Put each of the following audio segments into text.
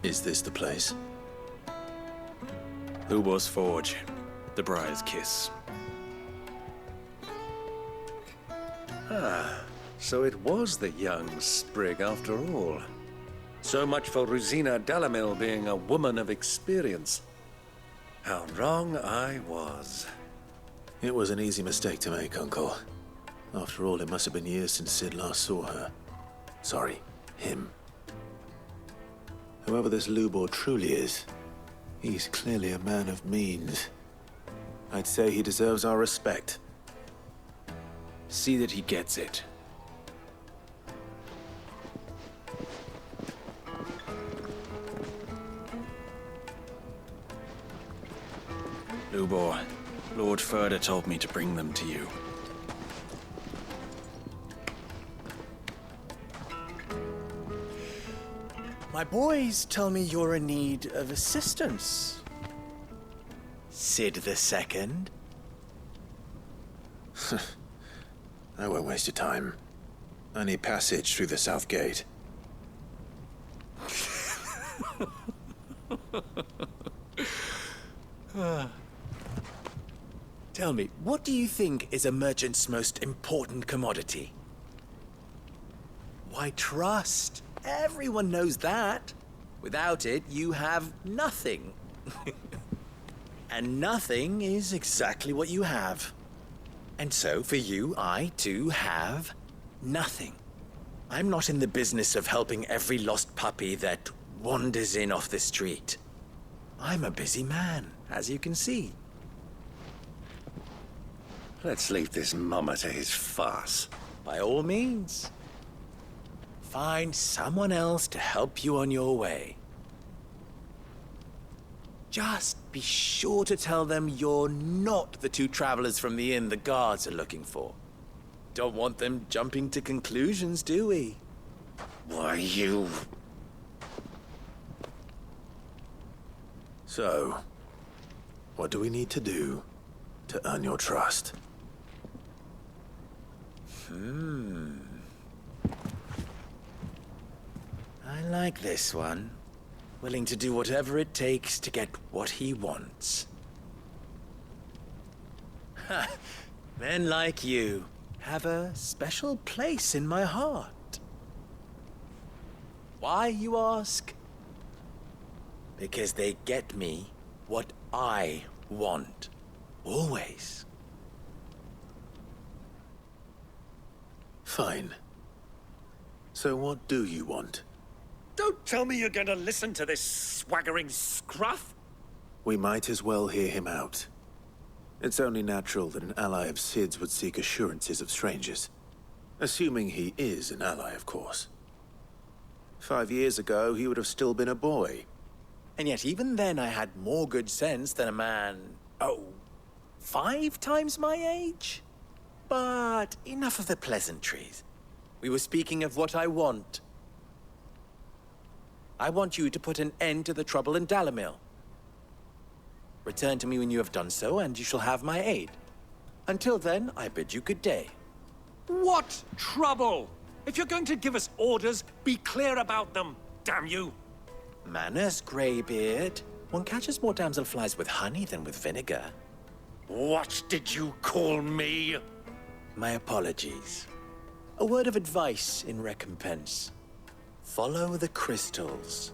Is this the place? Lubor's Forge. The Briar's Kiss. Ah, so it was the young sprig after all. So much for Rosina Delamil being a woman of experience. How wrong I was. It was an easy mistake to make, Uncle. After all, it must have been years since Sid last saw her. Sorry, him. Whoever this Lubor truly is, he's clearly a man of means. I'd say he deserves our respect. See that he gets it. Lubor, Lord Furder told me to bring them to you. My boys tell me you're in need of assistance. Sid the Second? I won't waste your time. I need passage through the south gate. Tell me, what do you think is a merchant's most important commodity? Why, trust. Everyone knows that. Without it, you have nothing. And nothing is exactly what you have. And so, for you, I, too, have nothing. I'm not in the business of helping every lost puppy that wanders in off the street. I'm a busy man, as you can see. Let's leave this mummer to his farce. By all means. Find someone else to help you on your way. Just be sure to tell them you're not the two travelers from the inn the guards are looking for. Don't want them jumping to conclusions, do we? Why, you... So, what do we need to do to earn your trust? I like this one. Willing to do whatever it takes to get what he wants. Ha! Men like you have a special place in my heart. Why, you ask? Because they get me what I want. Always. Fine. So what do you want? Don't tell me you're going to listen to this swaggering scruff! We might as well hear him out. It's only natural that an ally of Sid's would seek assurances of strangers. Assuming he is an ally, of course. 5 years ago, he would have still been a boy. And yet even then I had more good sense than a man, 5 times my age? But enough of the pleasantries. We were speaking of what I want. I want you to put an end to the trouble in Dalamil. Return to me when you have done so, and you shall have my aid. Until then, I bid you good day. What trouble? If you're going to give us orders, be clear about them, damn you! Manners, Greybeard. One catches more damselflies with honey than with vinegar. What did you call me? My apologies. A word of advice in recompense. Follow the crystals.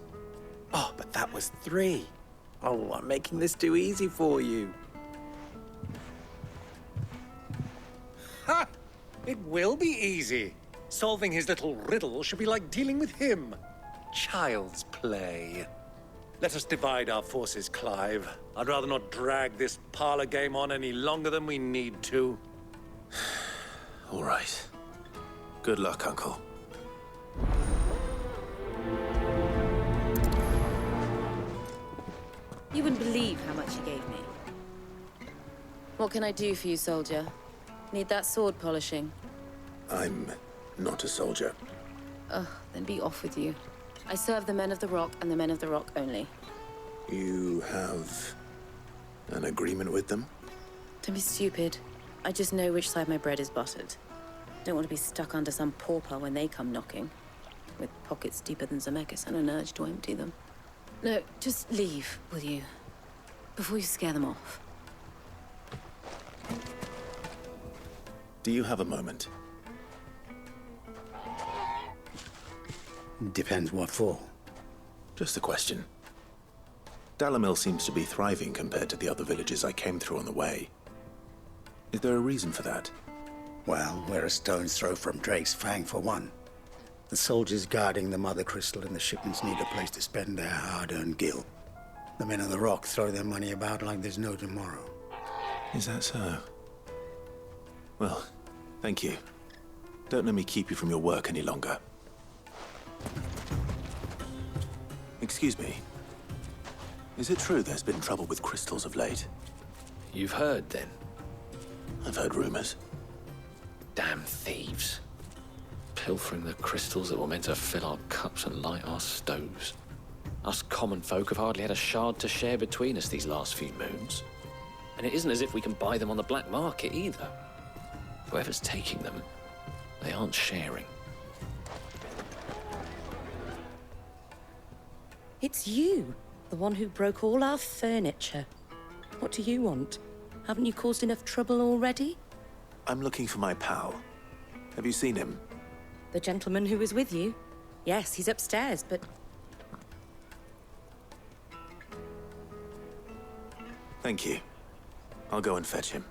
Oh, but that was 3. Oh, I'm making this too easy for you. Ha! It will be easy. Solving his little riddle should be like dealing with him. Child's play. Let us divide our forces, Clive. I'd rather not drag this parlor game on any longer than we need to. All right. Good luck, Uncle. You wouldn't believe how much he gave me. What can I do for you, soldier? Need that sword polishing? I'm not a soldier. Ugh, then be off with you. I serve the men of the Rock and the men of the Rock only. You have an agreement with them? Don't be stupid. I just know which side my bread is buttered. Don't want to be stuck under some pauper when they come knocking. With pockets deeper than Zemeckis and an urge to empty them. No, just leave, will you? Before you scare them off. Do you have a moment? Depends what for. Just a question. Dalamil seems to be thriving compared to the other villages I came through on the way. Is there a reason for that? Well, we're a stone's throw from Drake's Fang for one. The soldiers guarding the Mother Crystal and the shipments need a place to spend their hard-earned gil. The men of the Rock throw their money about like there's no tomorrow. Is that so? Well, thank you. Don't let me keep you from your work any longer. Excuse me. Is it true there's been trouble with crystals of late? You've heard, then? I've heard rumors. Damn thieves. Pilfering the crystals that were meant to fill our cups and light our stoves. Us common folk have hardly had a shard to share between us these last few moons. And it isn't as if we can buy them on the black market either. Whoever's taking them, they aren't sharing. It's you, the one who broke all our furniture. What do you want? Haven't you caused enough trouble already? I'm looking for my pal. Have you seen him? The gentleman who was with you? Yes, he's upstairs, but... Thank you. I'll go and fetch him.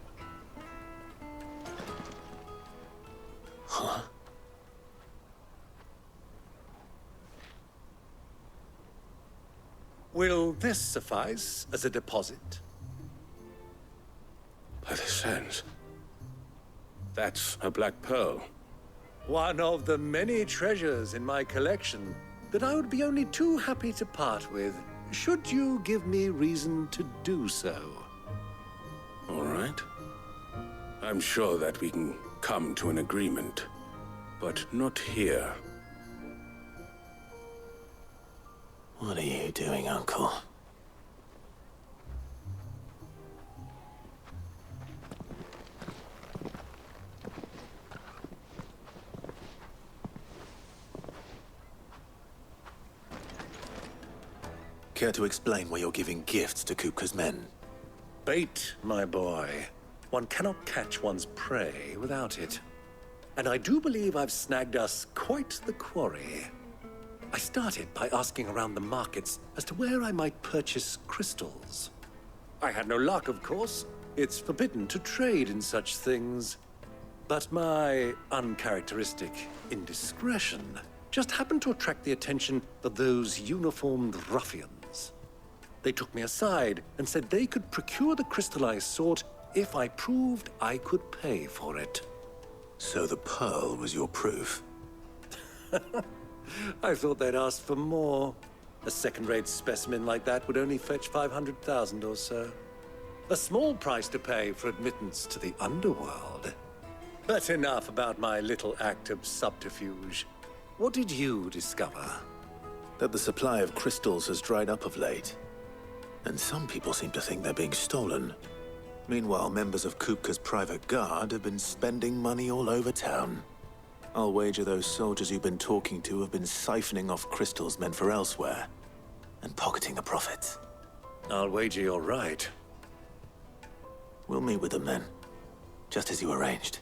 Huh? Will this suffice as a deposit? By the sands. That's a black pearl. One of the many treasures in my collection that I would be only too happy to part with, should you give me reason to do so. All right. I'm sure that we can come to an agreement, but not here. What are you doing, Uncle? Care to explain why you're giving gifts to Kupka's men? Bait, my boy. One cannot catch one's prey without it. And I do believe I've snagged us quite the quarry. I started by asking around the markets as to where I might purchase crystals. I had no luck, of course. It's forbidden to trade in such things. But my uncharacteristic indiscretion just happened to attract the attention of those uniformed ruffians. They took me aside and said they could procure the crystal I sought if I proved I could pay for it. So the pearl was your proof? I thought they'd ask for more. A second-rate specimen like that would only fetch 500,000 or so. A small price to pay for admittance to the underworld. But enough about my little act of subterfuge. What did you discover? That the supply of crystals has dried up of late. And some people seem to think they're being stolen. Meanwhile, members of Kupka's private guard have been spending money all over town. I'll wager those soldiers you've been talking to have been siphoning off crystals meant for elsewhere, and pocketing the profits. I'll wager you're right. We'll meet with them then, just as you arranged,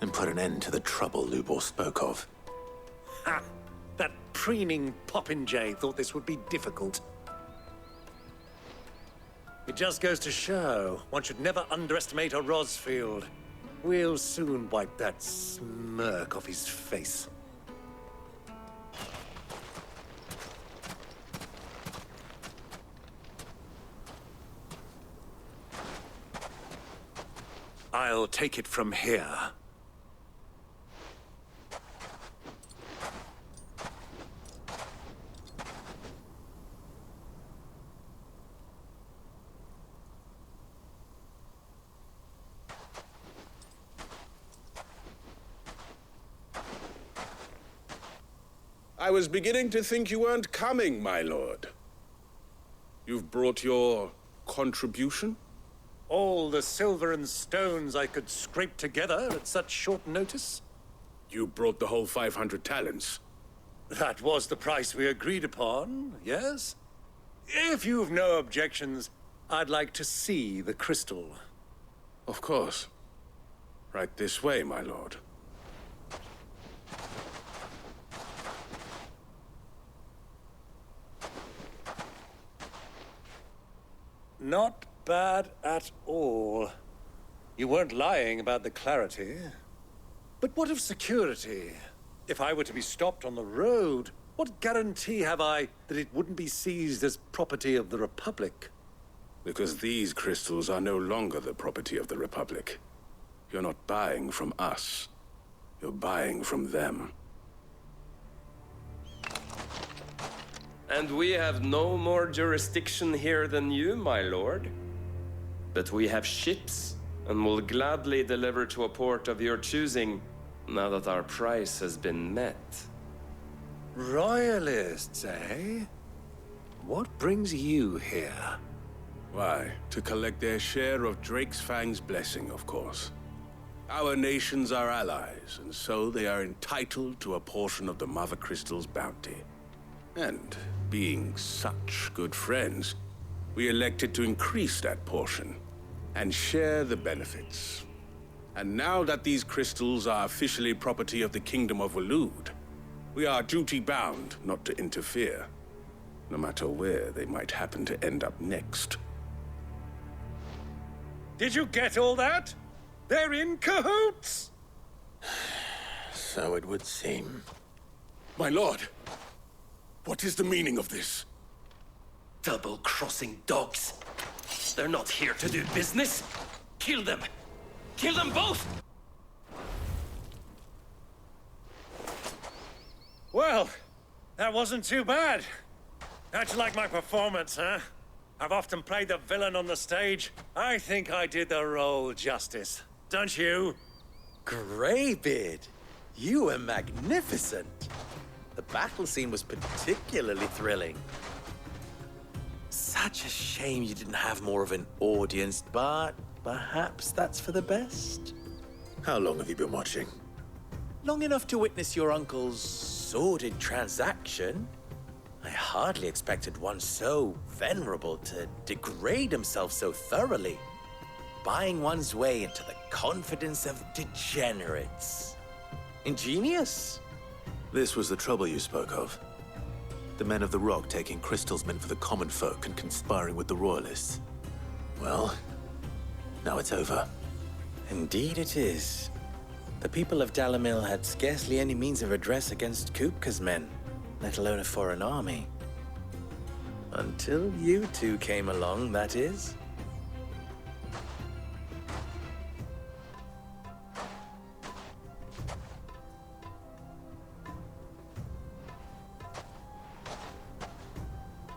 and put an end to the trouble Lubor spoke of. Ha! That preening popinjay thought this would be difficult. It just goes to show, one should never underestimate a Rosfield. We'll soon wipe that smirk off his face. I'll take it from here. I was beginning to think you weren't coming, my lord. You've brought your contribution? All the silver and stones I could scrape together at such short notice? You brought the whole 500 talents. That was the price we agreed upon, yes? If you've no objections, I'd like to see the crystal. Of course. Right this way, my lord. Not bad at all. You weren't lying about the clarity. But what of security? If I were to be stopped on the road, what guarantee have I that it wouldn't be seized as property of the Republic? Because these crystals are no longer the property of the Republic. You're not buying from us. You're buying from them. And we have no more jurisdiction here than you, my lord. But we have ships, and will gladly deliver to a port of your choosing, now that our price has been met. Royalists, eh? What brings you here? Why, to collect their share of Drake's Fang's blessing, of course. Our nations are allies, and so they are entitled to a portion of the Mother Crystal's bounty. And, being such good friends, we elected to increase that portion and share the benefits. And now that these crystals are officially property of the Kingdom of Waloed, we are duty-bound not to interfere, no matter where they might happen to end up next. Did you get all that? They're in cahoots! So it would seem. My lord, what is the meaning of this? Double-crossing dogs. They're not here to do business. Kill them. Kill them both! Well, that wasn't too bad. How'd you like my performance, huh? I've often played the villain on the stage. I think I did the role justice. Don't you? Greybeard, you were magnificent. The battle scene was particularly thrilling. Such a shame you didn't have more of an audience, but perhaps that's for the best. How long have you been watching? Long enough to witness your uncle's sordid transaction. I hardly expected one so venerable to degrade himself so thoroughly, buying one's way into the confidence of degenerates. Ingenious. This was the trouble you spoke of. The men of the Rock taking crystals meant for the common folk and conspiring with the Royalists. Well, now it's over. Indeed it is. The people of Dalamil had scarcely any means of redress against Kupka's men, let alone a foreign army. Until you two came along, that is.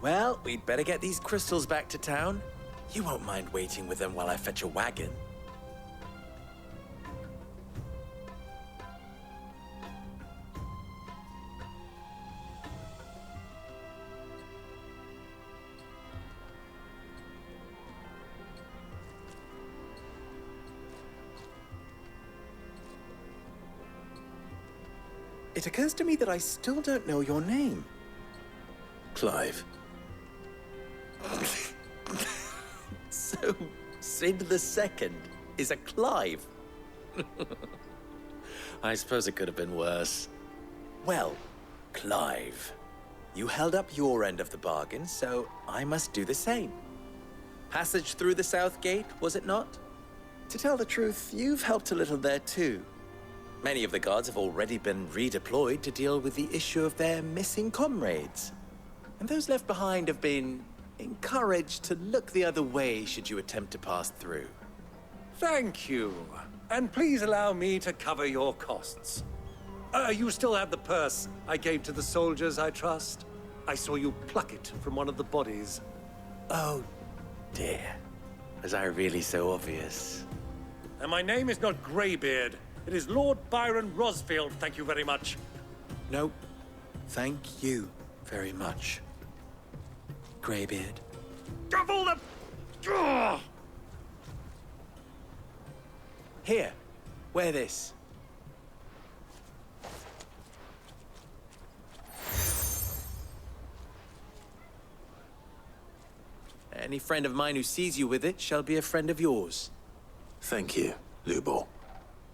Well, we'd better get these crystals back to town. You won't mind waiting with them while I fetch a wagon. It occurs to me that I still don't know your name. Clive. So, Sid the Second is a Clive. I suppose it could have been worse. Well, Clive, you held up your end of the bargain, so I must do the same. Passage through the South Gate, was it not? To tell the truth, you've helped a little there too. Many of the guards have already been redeployed to deal with the issue of their missing comrades. And those left behind have been encouraged to look the other way should you attempt to pass through. Thank you. And please allow me to cover your costs. You still have the purse I gave to the soldiers, I trust? I saw you pluck it from one of the bodies. Oh, dear. Was I really so obvious? And my name is not Greybeard. It is Lord Byron Rosfield, thank you very much. No, thank you very much, Greybeard. Of all the... Ugh! Here, wear this. Any friend of mine who sees you with it shall be a friend of yours. Thank you, Lubor.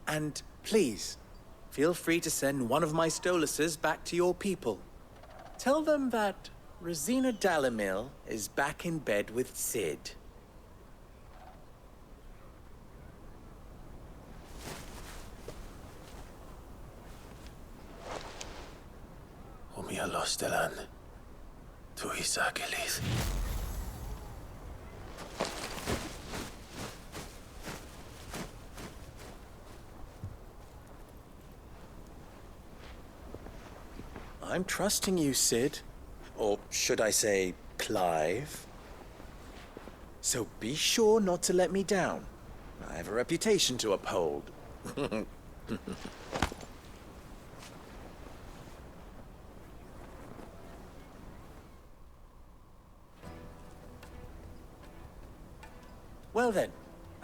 And please, feel free to send one of my Stoluses back to your people. Tell them that Rosina Dalamil is back in bed with Sid. Omia Lostelan. Tu Isakelis. I'm trusting you, Sid. Or should I say, Clive? So be sure not to let me down. I have a reputation to uphold. Well then,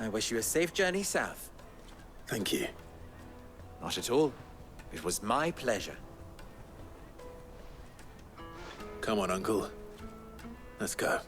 I wish you a safe journey south. Thank you. Not at all. It was my pleasure. Come on, Uncle. Let's go.